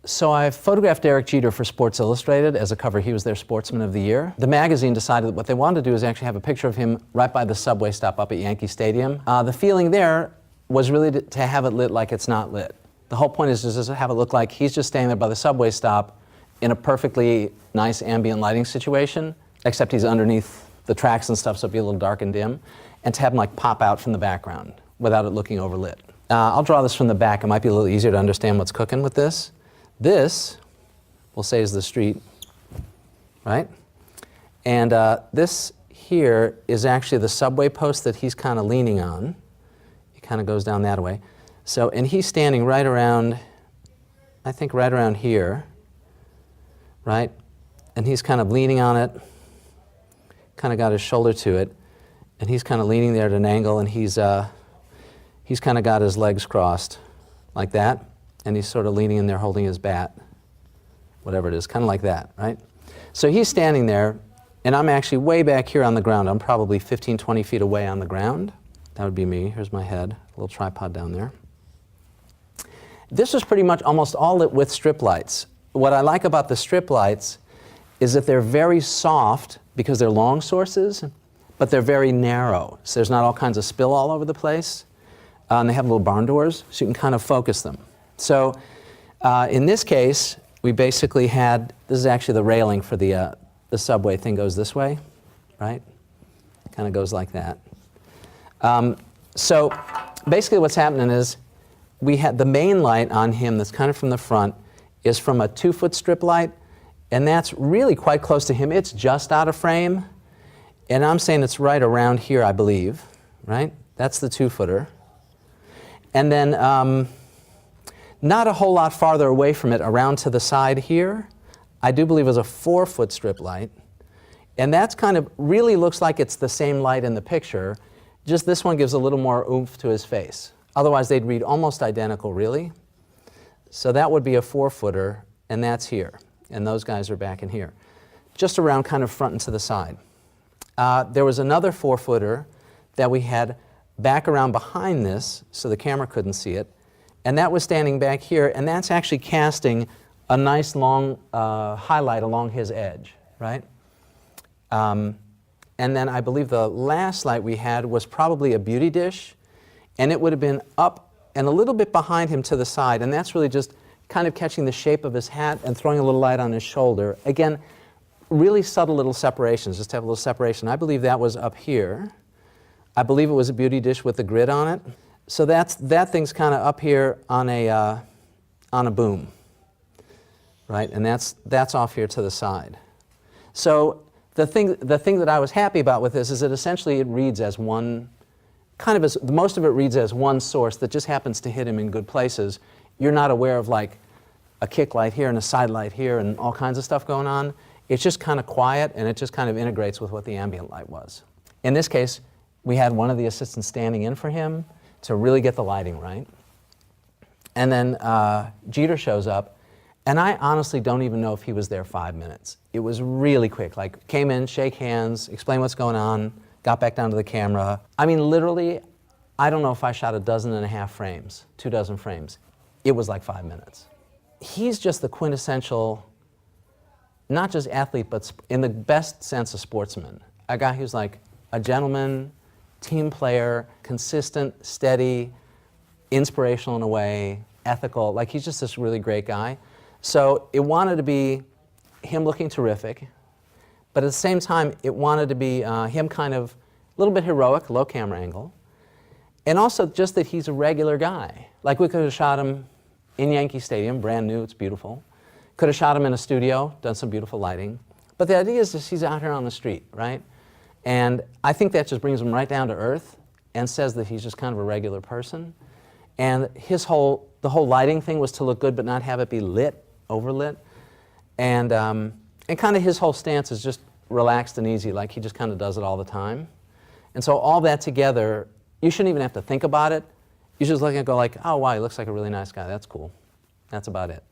So I photographed Derek Jeter for Sports Illustrated as a cover. He was their Sportsman of the Year. The magazine decided that what they wanted to do is actually have a picture of him right by the subway stop up at Yankee Stadium. The feeling there was really to have it lit like it's not lit. The whole point is just to have it look like he's just standing there by the subway stop in a perfectly nice ambient lighting situation, except he's underneath the tracks and stuff, so it'll be a little dark and dim, and to have him like pop out from the background without it looking overlit. I'll draw this from the back. It might be a little easier to understand what's cooking with this. This, we'll say, is the street, right? And this here is actually the subway post that he's kind of leaning on. He kind of goes down that way. So, and he's standing right around, I think right around here, right? And he's kind of leaning on it, kind of got his shoulder to it, and he's kind of leaning there at an angle, and he's kind of got his legs crossed like that, and he's sort of leaning in there holding his bat, whatever it is, kind of like that, right? So he's standing there, and I'm actually way back here on the ground. I'm probably 15, 20 feet away on the ground. That would be me. Here's my head, a little tripod down there. This was pretty much almost all lit with strip lights. What I like about the strip lights is that they're very soft because they're long sources, but they're very narrow. So there's not all kinds of spill all over the place. And they have little barn doors, so you can kind of focus them. So in this case, we basically had, this is actually the railing for the subway thing goes this way, right? Kind of goes like that. So basically what's happening is we had the main light on him that's kind of from the front is from a 2-foot strip light, and that's really quite close to him. It's just out of frame, and I'm saying it's right around here, I believe, right? That's the 2-footer. And then not a whole lot farther away from it, around to the side here, I do believe is a 4-foot strip light. And that's kind of really looks like it's the same light in the picture, just this one gives a little more oomph to his face. Otherwise, they'd read almost identical, really. So that would be a 4-footer, and that's here. And those guys are back in here, just around kind of front and to the side. There was another 4-footer that we had back around behind this, so the camera couldn't see it. And that was standing back here, and that's actually casting a nice long highlight along his edge, right? And then I believe the last light we had was probably a beauty dish, and it would have been up and a little bit behind him to the side, and that's really just kind of catching the shape of his hat and throwing a little light on his shoulder. Again, really subtle little separations, just to have a little separation. I believe that was up here. I believe it was a beauty dish with a grid on it. So that thing's kind of up here on a boom, right? And that's off here to the side. So the thing that I was happy about with this is that essentially it reads as one, most of it reads as one source that just happens to hit him in good places. You're not aware of like a kick light here and a side light here and all kinds of stuff going on. It's just kind of quiet, and it just kind of integrates with what the ambient light was. In this case, we had one of the assistants standing in for him to really get the lighting right. And then Jeter shows up, and I honestly don't even know if he was there 5 minutes. It was really quick, like came in, shake hands, explain what's going on, got back down to the camera. I mean, literally, I don't know if I shot 12.5 frames, 24 frames. It was like 5 minutes. He's just the quintessential, not just athlete, but in the best sense, a sportsman. A guy who's like a gentleman, team player, consistent, steady, inspirational in a way, ethical. Like, he's just this really great guy. So it wanted to be him looking terrific, but at the same time, it wanted to be him kind of a little bit heroic, low camera angle, and also just that he's a regular guy. Like, we could have shot him in Yankee Stadium, brand new, it's beautiful. Could have shot him in a studio, done some beautiful lighting. But the idea is just he's out here on the street, right? And I think that just brings him right down to earth and says that he's just kind of a regular person. And the whole lighting thing was to look good but not have it be lit, overlit. And kind of his whole stance is just relaxed and easy, like he just kind of does it all the time. And so all that together, you shouldn't even have to think about it. You just look and go like, oh wow, he looks like a really nice guy, that's cool. That's about it.